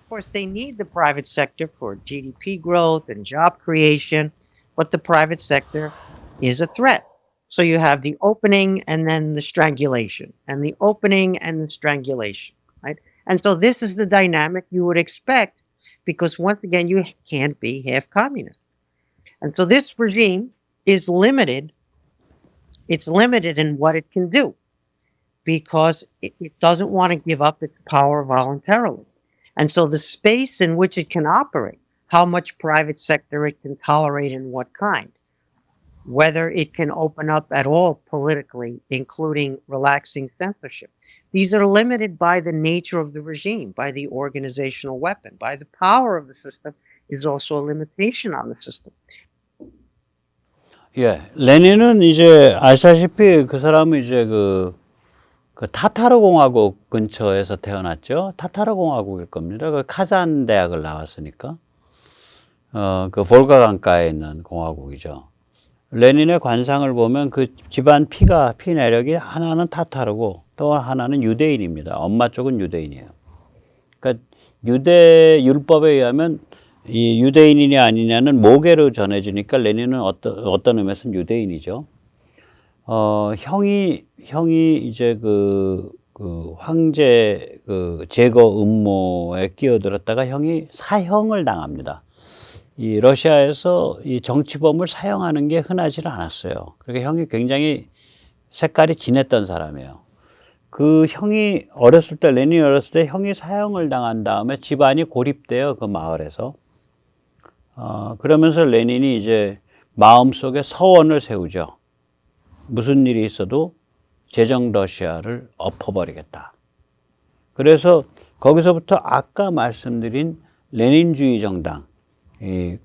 course, they need the private sector for GDP growth and job creation, but the private sector is a threat. So you have the opening and then the strangulation, and the opening and the strangulation, right? And so this is the dynamic you would expect because, once again, you can't be half communist. And so this regime is limited. It's limited in what it can do because it doesn't want to give up its power voluntarily. And so the space in which it can operate, how much private sector it can tolerate and what kind, whether it can open up at all politically, including relaxing censorship. These are limited by the nature of the regime, by the organizational weapon, by the power of the system is also a limitation on the system. 예, 레닌은 이제 아시다시피 그 사람은 이제 그 타타르 공화국 근처에서 태어났죠. 타타르 공화국일 겁니다. 그 카잔 대학을 나왔으니까 그 볼가 강가에 있는 공화국이죠. 레닌의 관상을 보면 그 집안 피 내력이 하나는 타타르고 또 하나는 유대인입니다. 엄마 쪽은 유대인이에요. 그러니까 유대 율법에 의하면 이 유대인이냐 아니냐는 모계로 전해지니까 레닌은 어떤 의미에서는 유대인이죠. 형이 이제 그 황제 제거 음모에 끼어들었다가 형이 사형을 당합니다. 이 러시아에서 이 정치범을 사형하는 게 흔하지는 않았어요. 그러니까 형이 굉장히 색깔이 진했던 사람이에요. 그 형이 레닌이 어렸을 때 형이 사형을 당한 다음에 집안이 고립돼요. 그 마을에서. 그러면서 레닌이 이제 마음속에 서원을 세우죠. 무슨 일이 있어도 제정 러시아를 엎어버리겠다. 그래서 거기서부터 아까 말씀드린 레닌주의 정당,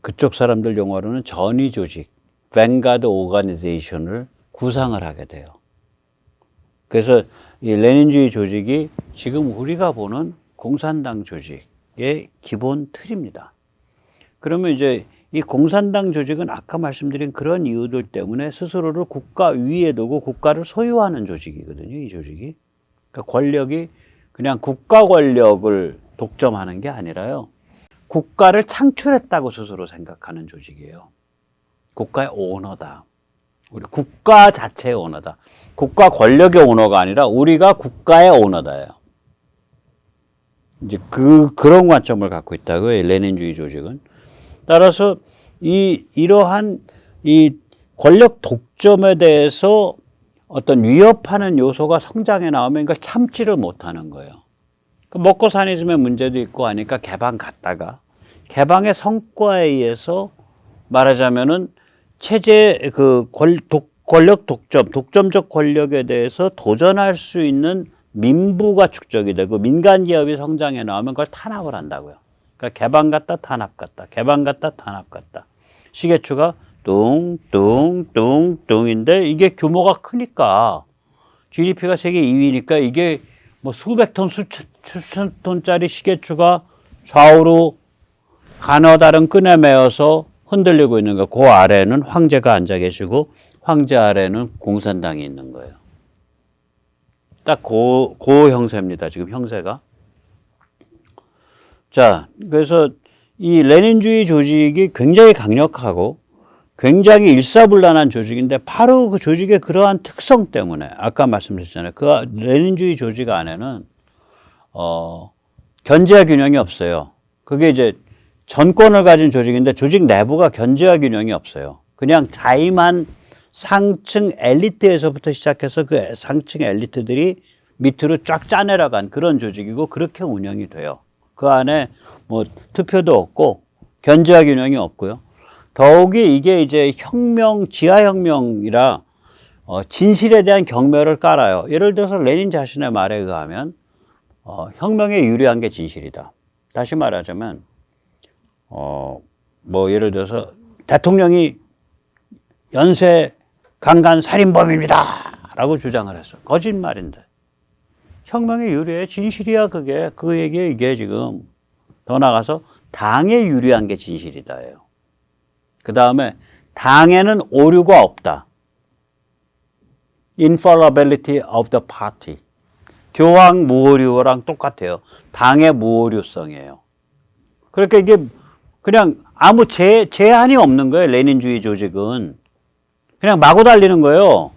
그쪽 사람들 용어로는 전위 조직, 뱅가드 오가니제이션을 구상을 하게 돼요. 그래서 이 레닌주의 조직이 지금 우리가 보는 공산당 조직의 기본 틀입니다. 그러면 이제 이 공산당 조직은 아까 말씀드린 그런 이유들 때문에 스스로를 국가 위에 두고 국가를 소유하는 조직이거든요, 이 조직이. 그러니까 권력이 그냥 국가 권력을 독점하는 게 아니라요. 국가를 창출했다고 스스로 생각하는 조직이에요. 국가의 오너다. 우리 국가 자체의 오너다. 국가 권력의 오너가 아니라 우리가 국가의 오너다예요. 그런 관점을 갖고 있다고요, 이 레닌주의 조직은. 따라서 이러한 이 권력 독점에 대해서 어떤 위협하는 요소가 성장해 나오면 이걸 참지를 못하는 거예요. 먹고 사니즘의 문제도 있고 하니까 개방 갔다가 개방의 성과에 의해서 말하자면은 체제 권력 독점적 권력에 대해서 도전할 수 있는 민부가 축적이 되고 민간 기업이 성장해 나오면 그걸 탄압을 한다고요. 그러니까 개방 갔다 탄압 갔다 개방 갔다 탄압 갔다 시계추가 뚱뚱뚱뚱인데 이게 규모가 크니까 GDP가 세계 2위니까 이게 뭐 수백 톤 수천 톤짜리 시계추가 좌우로 가너다른 끈에 매어서 흔들리고 있는 거예요. 그 아래는 황제가 앉아 계시고 황제 아래는 공산당이 있는 거예요. 딱 그 형세입니다. 지금 형세가. 자, 그래서 이 레닌주의 조직이 굉장히 강력하고 굉장히 일사불란한 조직인데 바로 그 조직의 그러한 특성 때문에 아까 말씀드렸잖아요. 그 레닌주의 조직 안에는 견제와 균형이 없어요. 그게 이제 전권을 가진 조직인데 조직 내부가 견제와 균형이 없어요. 그냥 자임한 상층 엘리트에서부터 시작해서 그 상층 엘리트들이 밑으로 쫙 짜내려간 그런 조직이고 그렇게 운영이 돼요. 그 안에 뭐 투표도 없고 견제와 균형이 없고요. 더욱이 이게 이제 지하혁명이라 진실에 대한 경멸을 깔아요. 예를 들어서 레닌 자신의 말에 의하면 혁명에 유리한 게 진실이다. 다시 말하자면 뭐 예를 들어서 대통령이 연쇄 강간 살인범입니다 라고 주장을 했어. 거짓말인데 혁명에 유리해. 진실이야. 그 얘기에 이게 지금 더 나가서 당에 유리한 게 진실이다예요. 그 다음에 당에는 오류가 없다. Infallibility of the party. 교황 무오류랑 똑같아요. 당의 무오류성이에요. 그러니까 이게 그냥 아무 제한이 없는 거예요. 레닌주의 조직은. 그냥 마구 달리는 거예요.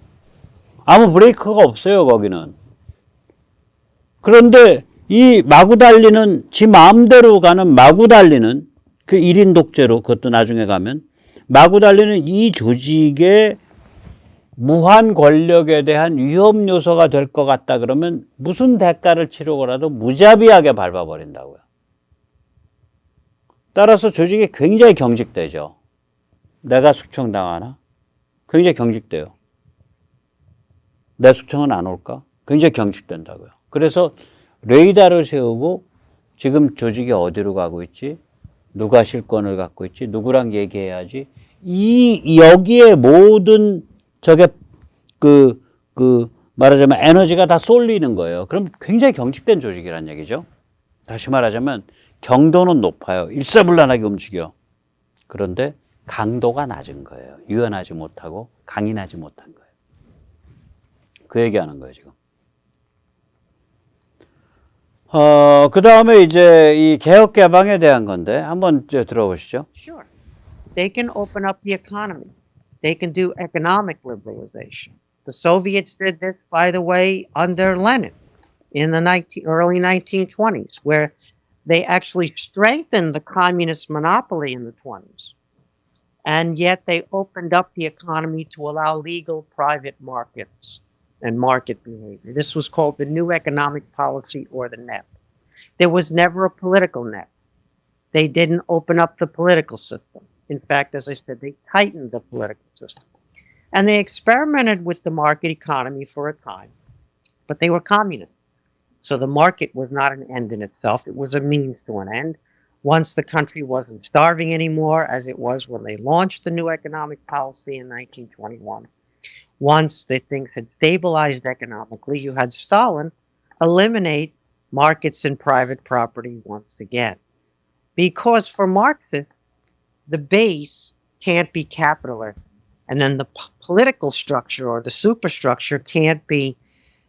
아무 브레이크가 없어요, 거기는. 그런데 이 마구 달리는, 지 마음대로 가는 마구 달리는 그 1인 독재로, 그것도 나중에 가면, 마구 달리는 이 조직의 무한 권력에 대한 위험 요소가 될 것 같다 그러면 무슨 대가를 치르고라도 무자비하게 밟아버린다고요. 따라서 조직이 굉장히 경직되죠. 내가 숙청당하나? 굉장히 경직돼요. 내 숙청은 안 올까? 굉장히 경직된다고요. 그래서 레이더를 세우고 지금 조직이 어디로 가고 있지? 누가 실권을 갖고 있지? 누구랑 얘기해야지? 여기에 모든 저게 말하자면 에너지가 다 쏠리는 거예요. 그럼 굉장히 경직된 조직이란 얘기죠. 다시 말하자면 경도는 높아요. 일사불란하게 움직여. 그런데 강도가 낮은 거예요. 유연하지 못하고 강인하지 못한 거예요. 그 얘기하는 거예요, 지금. 그 다음에 이제 이 개혁 개방에 대한 건데 한번 들어보시죠. Sure. They can open up the economy. They can do economic liberalization. The Soviets did this, by the way, under Lenin in the early 1920s, where they actually strengthened the communist monopoly in the 20s. And yet they opened up the economy to allow legal private markets and market behavior. This was called the New Economic Policy, or the NEP. There was never a political NEP. They didn't open up the political system. In fact, as I said, they tightened the political system. And they experimented with the market economy for a time, but they were communist. So the market was not an end in itself. It was a means to an end. Once the country wasn't starving anymore, as it was when they launched the New Economic Policy in 1921, once the things had stabilized economically, you had Stalin eliminate markets and private property once again. Because for Marxists, the base can't be capitalist, and then the political structure or the superstructure can't be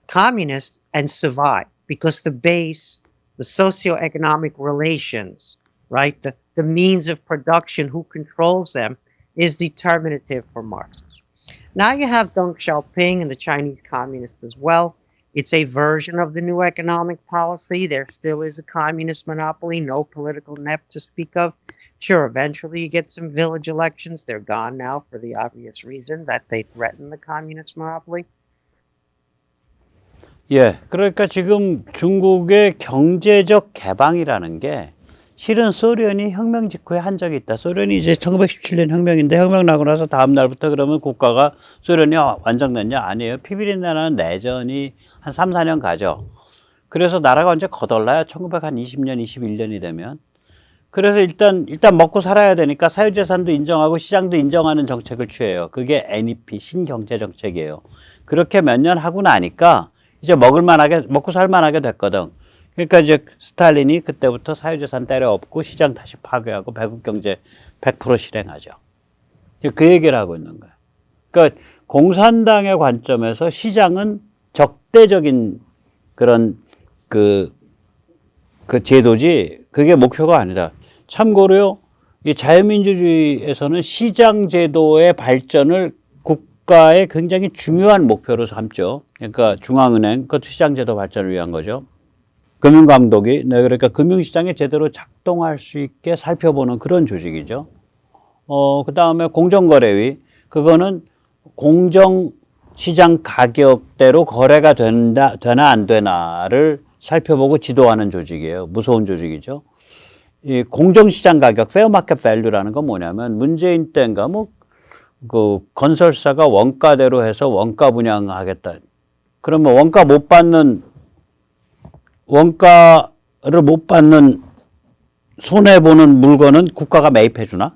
communist and survive, because the base, the socioeconomic relations, right, the means of production, who controls them, is determinative for Marxists. Now you have Deng Xiaoping and the Chinese communists as well. It's a version of the New Economic Policy. There still is a communist monopoly, no political NEP to speak of. Sure, eventually you get some village elections. They're gone now for the obvious reason that they threaten the communist monopoly. 예, 그러니까 지금 중국의 경제적 개방이라는 게 실은 소련이 혁명 직후에 한 적이 있다. 소련이 이제 1917년 혁명인데 혁명 나고 나서 다음 날부터 그러면 국가가 소련이 완성됐냐? 아니에요. 피비린내나는 내전이 한 3, 4년 가죠. 그래서 나라가 언제 거덜나요? 1920년, 21년이 되면. 그래서 일단 먹고 살아야 되니까 사유재산도 인정하고 시장도 인정하는 정책을 취해요. 그게 NEP, 신경제정책이에요. 그렇게 몇 년 하고 나니까 이제 먹고 살만하게 됐거든. 그러니까 이제 스탈린이 그때부터 사유재산 때려 엎고 시장 다시 파괴하고 배국 경제 100% 실행하죠. 그 얘기를 하고 있는 거예요. 그러니까 공산당의 관점에서 시장은 적대적인 그런 그 제도지, 그게 목표가 아니다. 참고로요, 이 자유민주주의에서는 시장 제도의 발전을 국가의 굉장히 중요한 목표로 삼죠. 그러니까 중앙은행, 그것도 시장 제도 발전을 위한 거죠. 금융감독이, 그러니까 금융시장이 제대로 작동할 수 있게 살펴보는 그런 조직이죠. 그 다음에 공정거래위, 그거는 공정시장 가격대로 거래가 되나 안 되나를 살펴보고 지도하는 조직이에요. 무서운 조직이죠. 이 공정시장 가격, 페어마켓 밸류라는 건 뭐냐면, 문재인 때인가 그 건설사가 원가대로 해서 원가 분양하겠다. 그러면 원가를 못 받는 손해보는 물건은 국가가 매입해 주나?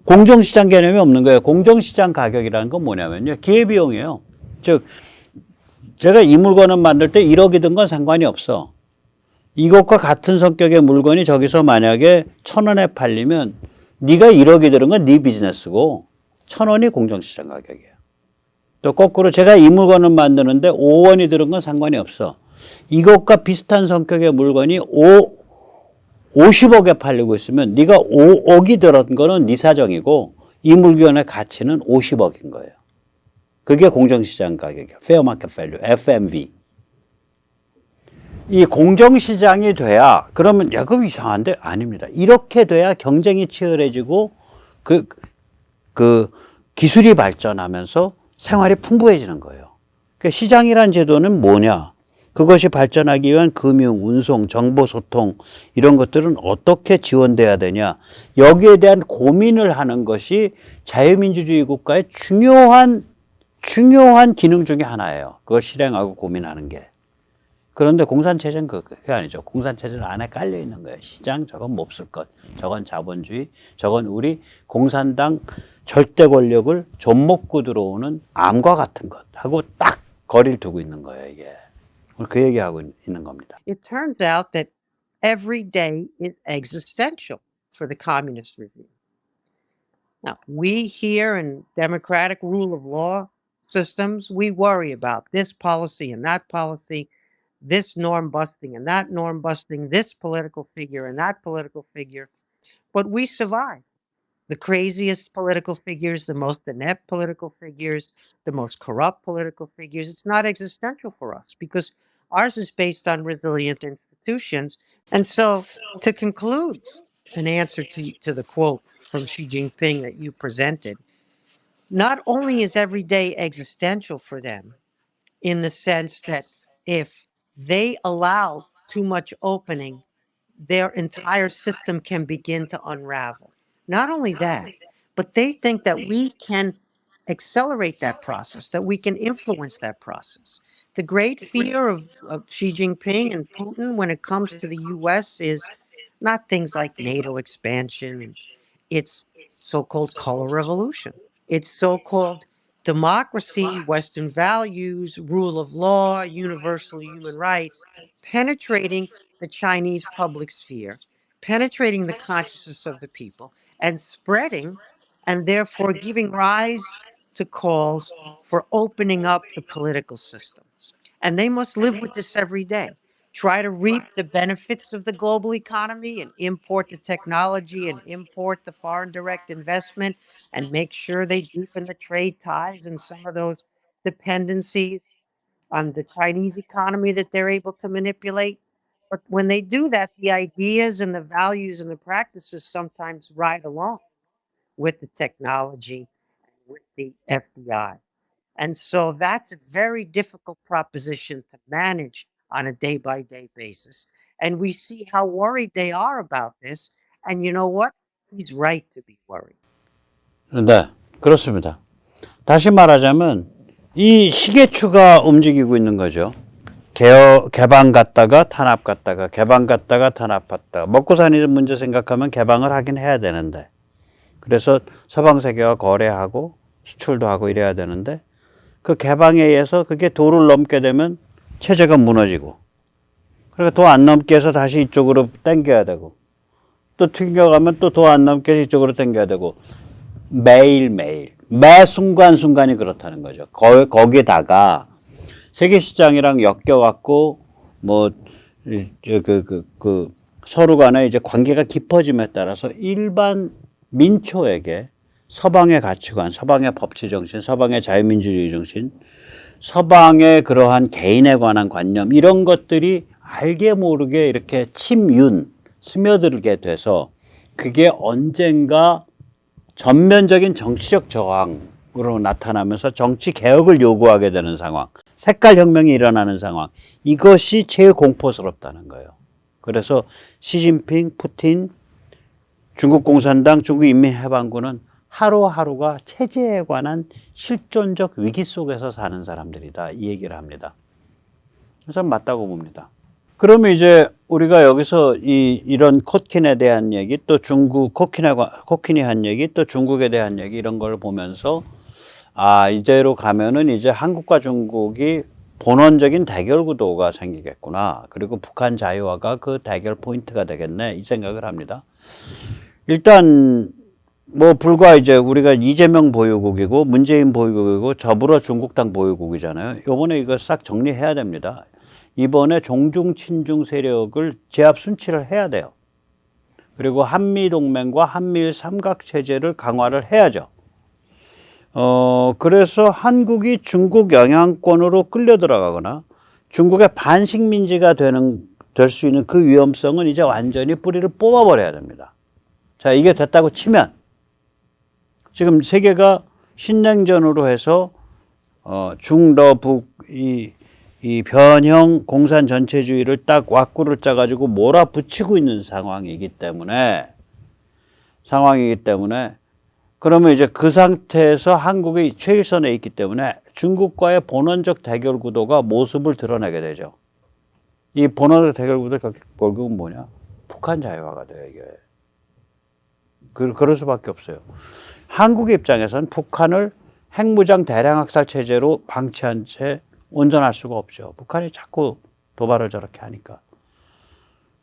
공정시장 개념이 없는 거예요. 공정시장 가격이라는 건 뭐냐면요, 기회비용이에요. 즉 제가 이 물건을 만들 때 1억이든 건 상관이 없어. 이것과 같은 성격의 물건이 저기서 만약에 1,000원에 팔리면 네가 1억이 들은 건 네 비즈니스고 1,000원이 공정시장 가격이에요. 또 거꾸로 제가 이 물건을 만드는데 5원이 들은 건 상관이 없어. 이것과 비슷한 성격의 물건이 50억에 팔리고 있으면 네가 5억이 들었던 거는 네 사정이고 이 물건의 가치는 50억인 거예요. 그게 공정시장 가격이에요. Fair Market Value, FMV. 이 공정시장이 돼야 그러면 야 그럼 이상한데 아닙니다. 이렇게 돼야 경쟁이 치열해지고 그 기술이 발전하면서 생활이 풍부해지는 거예요. 그러니까 시장이란 제도는 뭐냐? 그것이 발전하기 위한 금융, 운송, 정보 소통 이런 것들은 어떻게 지원돼야 되냐? 여기에 대한 고민을 하는 것이 자유민주주의 국가의 중요한 기능 중에 하나예요. 그걸 실행하고 고민하는 게. 그런데 공산체제는 그게 아니죠. 공산체제는 안에 깔려 있는 거예요. 시장, 저건 몹쓸 것, 저건 자본주의, 저건 우리 공산당 절대 권력을 좀먹고 들어오는 암과 같은 것하고 딱 거리를 두고 있는 거예요, 이게. 그 얘기하고 있는 겁니다. It turns out that every day is existential for the communist regime. Now, we here in democratic rule of law systems, we worry about this policy and that policy, this norm busting and that norm busting, this political figure and that political figure. But we survive. The craziest political figures, the most inept political figures, the most corrupt political figures. It's not existential for us because ours is based on resilient institutions. And so, to conclude, an answer to the quote from Xi Jinping that you presented, not only is every day existential for them in the sense that if they allow too much opening, their entire system can begin to unravel. Not only that, but they think that we can accelerate that process, that we can influence that process. The great fear of Xi Jinping and Putin when it comes to the US is not things like NATO expansion, it's so called color revolution. It's so called democracy, Western values, rule of law, universal human rights, penetrating the Chinese public sphere, penetrating the consciousness of the people, and spreading, and therefore giving rise to calls for opening up the political system. And they must live with this every day. Try to reap the benefits of the global economy and import the technology and import the foreign direct investment and make sure they deepen the trade ties and some of those dependencies on the Chinese economy that they're able to manipulate. But when they do that, the ideas and the values and the practices sometimes ride along with the technology, with the FBI. And so that's a very difficult proposition to manage on a day by day basis. And we see how worried they are about this. And you know what? He's right to be worried. 네, 그렇습니다. 다시 말하자면 이 시계추가 움직이고 있는 거죠. 개방 갔다가 탄압 갔다가 개방 갔다가 탄압 갔다가 먹고 사는 문제 생각하면 개방을 하긴 해야 되는데 그래서 서방 세계와 거래하고 수출도 하고 이래야 되는데 그 개방에 의해서 그게 도를 넘게 되면 체제가 무너지고 그러니까 도 안 넘게 해서 다시 이쪽으로 당겨야 되고 또 튕겨가면 또 도 안 넘게 해서 이쪽으로 당겨야 되고 매일매일 매 순간순간이 그렇다는 거죠. 거기다가 세계시장이랑 엮여갖고 뭐 서로 간에 이제 관계가 깊어짐에 따라서 일반 민초에게 서방의 가치관, 서방의 법치 정신, 서방의 자유민주주의 정신, 서방의 그러한 개인에 관한 관념 이런 것들이 알게 모르게 이렇게 스며들게 돼서 그게 언젠가 전면적인 정치적 저항으로 나타나면서 정치 개혁을 요구하게 되는 상황, 색깔 혁명이 일어나는 상황 이것이 제일 공포스럽다는 거예요. 그래서 시진핑, 푸틴, 중국 공산당, 중국 인민해방군은 하루하루가 체제에 관한 실존적 위기 속에서 사는 사람들이다. 이 얘기를 합니다. 그래서 맞다고 봅니다. 그러면 이제 우리가 여기서 이런 코킨에 대한 얘기 또 중국 코킨이 한 얘기 또 중국에 대한 얘기 이런 걸 보면서 이대로 가면은 이제 한국과 중국이 본원적인 대결 구도가 생기겠구나. 그리고 북한 자유화가 그 대결 포인트가 되겠네. 이 생각을 합니다. 일단 뭐 불과 이제 우리가 이재명 보유국이고 문재인 보유국이고 더불어 중국당 보유국이잖아요. 요번에 이거 싹 정리해야 됩니다. 이번에 종중 친중 세력을 제압 순치를 해야 돼요. 그리고 한미동맹과 한미일 삼각체제를 강화를 해야죠. 그래서 한국이 중국 영향권으로 끌려 들어가거나 중국의 반식민지가 될 수 있는 그 위험성은 이제 완전히 뿌리를 뽑아버려야 됩니다. 자, 이게 됐다고 치면 지금 세계가 신냉전으로 해서 중러북 이 변형 공산 전체주의를 딱 왁구를 짜가지고 몰아붙이고 있는 상황이기 때문에 그러면 이제 그 상태에서 한국이 최일선에 있기 때문에 중국과의 본원적 대결 구도가 모습을 드러내게 되죠. 이 본원적 대결 구도의 결국은 뭐냐? 북한 자유화가 돼요, 이게. 그럴 수밖에 없어요. 한국 입장에서는 북한을 핵무장 대량학살 체제로 방치한 채 온전할 수가 없죠. 북한이 자꾸 도발을 저렇게 하니까.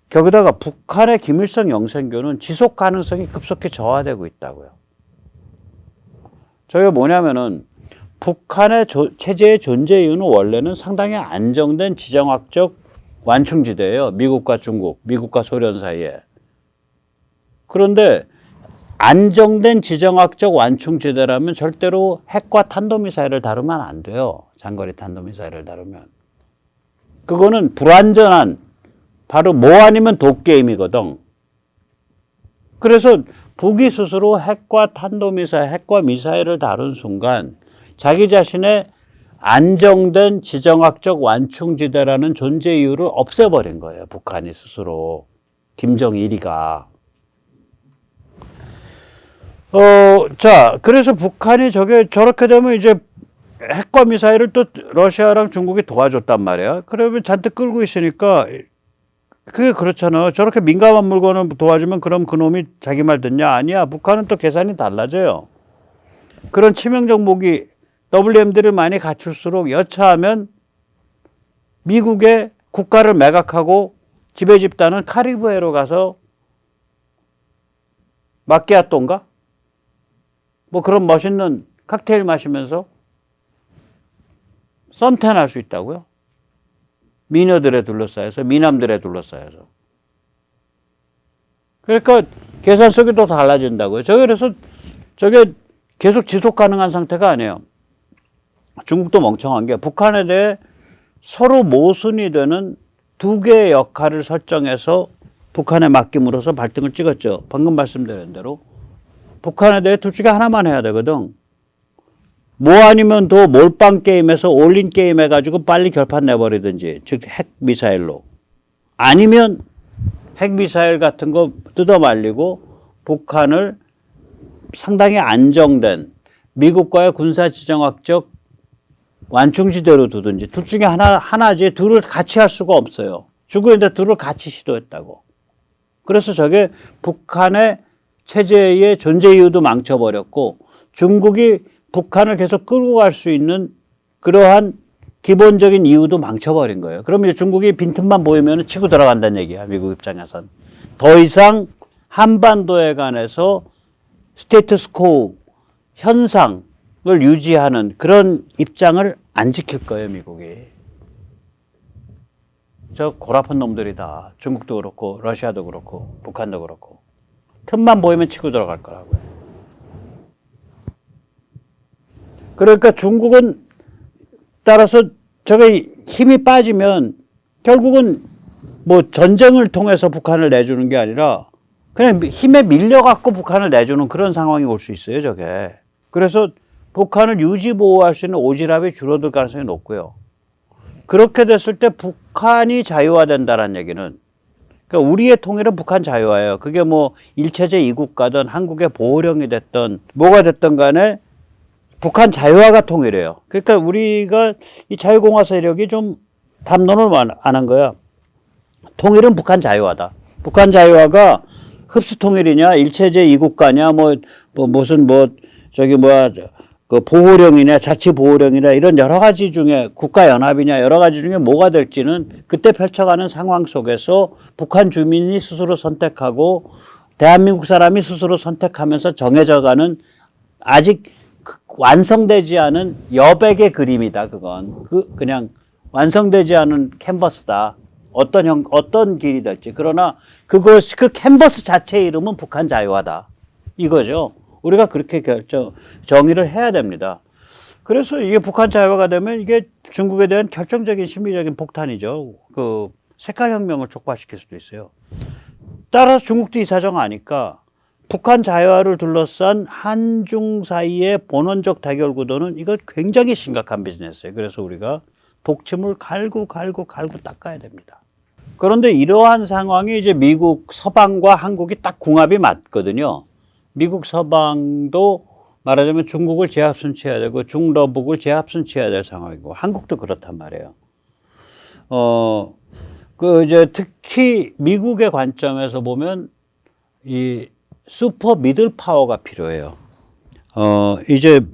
거기다가 북한의 김일성 영생교는 지속 가능성이 급속히 저하되고 있다고요. 저게 뭐냐면은 북한의 체제의 존재 이유는 원래는 상당히 안정된 지정학적 완충지대예요. 미국과 중국, 미국과 소련 사이에. 그런데 안정된 지정학적 완충지대라면 절대로 핵과 탄도미사일을 다루면 안 돼요. 장거리 탄도미사일을 다루면. 그거는 불완전한 바로 뭐 아니면 도게임이거든. 그래서 북이 스스로 핵과 탄도미사일, 핵과 미사일을 다룬 순간 자기 자신의 안정된 지정학적 완충지대라는 존재 이유를 없애버린 거예요. 북한이 스스로. 김정일이가. 자, 그래서 북한이 저렇게 되면 이제 핵과 미사일을 또 러시아랑 중국이 도와줬단 말이야. 그러면 잔뜩 끌고 있으니까 그게 그렇잖아. 저렇게 민감한 물건을 도와주면 그럼 그놈이 자기 말 듣냐? 아니야. 북한은 또 계산이 달라져요. 그런 치명적 무기 WMD를 많이 갖출수록 여차하면 미국의 국가를 매각하고 지배 집단은 카리브해로 가서 마끼아또인가? 뭐 그런 멋있는 칵테일 마시면서 선탠할 수 있다고요? 미녀들에 둘러싸여서, 미남들에 둘러싸여서. 그러니까 계산 속이 또 달라진다고요. 그래서 저게 계속 지속 가능한 상태가 아니에요. 중국도 멍청한 게 북한에 대해 서로 모순이 되는 두 개의 역할을 설정해서 북한에 맡김으로써 발등을 찍었죠. 방금 말씀드린 대로. 북한에 대해 둘 중에 하나만 해야 되거든. 뭐 아니면 더 몰빵 게임에서 올린 게임 해가지고 빨리 결판 내버리든지, 즉 핵미사일로. 아니면 핵미사일 같은 거 뜯어 말리고 북한을 상당히 안정된 미국과의 군사지정학적 완충지대로 두든지 둘 중에 하나지 둘을 같이 할 수가 없어요. 중국인데 둘을 같이 시도했다고. 그래서 저게 북한의 체제의 존재 이유도 망쳐버렸고 중국이 북한을 계속 끌고 갈 수 있는 그러한 기본적인 이유도 망쳐버린 거예요. 그러면 이제 중국이 빈틈만 보이면 치고 들어간다는 얘기야. 미국 입장에선. 더 이상 한반도에 관해서 스테이터스코어 현상을 유지하는 그런 입장을 안 지킬 거예요. 미국이. 저 고라픈 놈들이다. 중국도 그렇고 러시아도 그렇고 북한도 그렇고. 틈만 보이면 치고 들어갈 거라고요. 그러니까 중국은 따라서 저게 힘이 빠지면 결국은 뭐 전쟁을 통해서 북한을 내주는 게 아니라 그냥 힘에 밀려갖고 북한을 내주는 그런 상황이 올 수 있어요, 저게. 그래서 북한을 유지 보호할 수 있는 오지랖이 줄어들 가능성이 높고요. 그렇게 됐을 때 북한이 자유화된다는 얘기는 그러니까 우리의 통일은 북한 자유화예요. 그게 뭐 일체제 이국가든 한국의 보호령이 됐든 뭐가 됐든 간에 북한 자유화가 통일이에요. 그러니까 우리가 이 자유공화 세력이 좀 담론을 안 한 거야. 통일은 북한 자유화다. 북한 자유화가 흡수 통일이냐, 일체제 이국가냐, 그 보호령이냐, 자치 보호령이냐 이런 여러 가지 중에 국가연합이냐 여러 가지 중에 뭐가 될지는 그때 펼쳐가는 상황 속에서 북한 주민이 스스로 선택하고 대한민국 사람이 스스로 선택하면서 정해져가는 아직 완성되지 않은 여백의 그림이다. 그건 그냥 완성되지 않은 캔버스다. 어떤 길이 될지. 그러나 그 캔버스 자체의 이름은 북한 자유화다. 이거죠. 우리가 그렇게 정의를 해야 됩니다. 그래서 이게 북한 자유화가 되면 이게 중국에 대한 결정적인 심리적인 폭탄이죠. 그 색깔혁명을 촉발시킬 수도 있어요. 따라서 중국도 이 사정 아니까 북한 자유화를 둘러싼 한중 사이의 본원적 대결 구도는 이거 굉장히 심각한 비즈니스예요. 그래서 우리가 독침을 갈고 닦아야 됩니다. 그런데 이러한 상황이 이제 미국 서방과 한국이 딱 궁합이 맞거든요. 미국 서방도 말하자면 중국을 제압순치해야 되고 중러북을 제압순치해야 될 상황이고 한국도 그렇단 말이에요. 이제 특히 미국의 관점에서 보면 이 슈퍼 미들 파워가 필요해요. 이제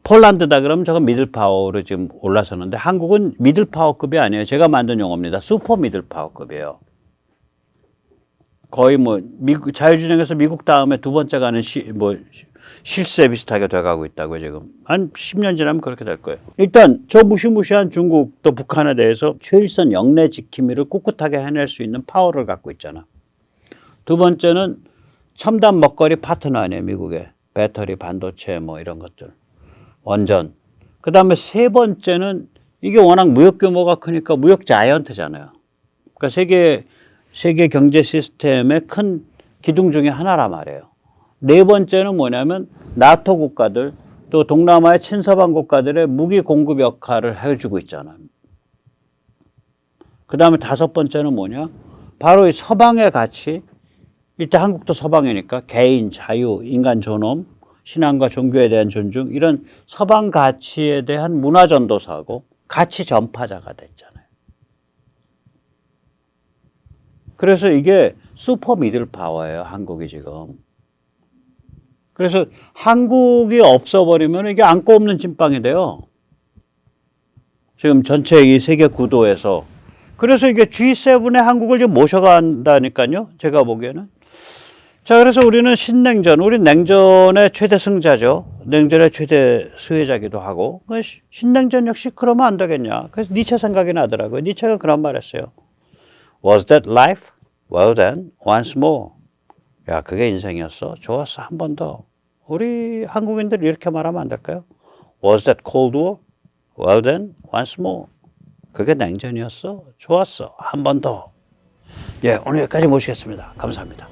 폴란드다 그러면 저건 미들 파워로 지금 올라서는데 한국은 미들 파워급이 아니에요. 제가 만든 용어입니다. 슈퍼 미들 파워급이에요. 거의 미국 자유주행에서 미국 다음에 두 번째 가는 실세 비슷하게 돼가고 있다고요, 지금. 한 10년 지나면 그렇게 될 거예요. 일단, 저 무시무시한 중국 또 북한에 대해서 최일선 영내 지킴이를 꿋꿋하게 해낼 수 있는 파워를 갖고 있잖아. 두 번째는 첨단 먹거리 파트너 아니에요, 미국의. 배터리, 반도체, 이런 것들. 원전. 그 다음에 세 번째는 이게 워낙 무역 규모가 크니까 무역 자이언트잖아요. 그러니까 세계 경제 시스템의 큰 기둥 중에 하나란 말이에요. 네 번째는 뭐냐면 나토 국가들 또 동남아의 친서방 국가들의 무기 공급 역할을 해주고 있잖아요. 그 다음에 다섯 번째는 뭐냐? 바로 이 서방의 가치, 일단 한국도 서방이니까 개인, 자유, 인간 존엄, 신앙과 종교에 대한 존중 이런 서방 가치에 대한 문화 전도사고 가치 전파자가 됐잖아요. 그래서 이게 슈퍼 미들 파워예요, 한국이 지금. 그래서 한국이 없어버리면 이게 안고 없는 찐빵이 돼요. 지금 전체 이 세계 구도에서. 그래서 이게 G7에 한국을 좀 모셔간다니까요. 제가 보기에는. 자, 그래서 우리는 신냉전, 우리 냉전의 최대 승자죠. 냉전의 최대 수혜자기도 하고. 신냉전 역시 그러면 안 되겠냐. 그래서 니체 생각이 나더라고요. 니체가 그런 말 했어요. Was that life? Well then, once more. 야, 그게 인생이었어? 좋았어. 한 번 더. 우리 한국인들 이렇게 말하면 안 될까요? Was that Cold War? Well then, once more. 그게 냉전이었어? 좋았어. 한 번 더. 예, 오늘 여기까지 모시겠습니다. 감사합니다.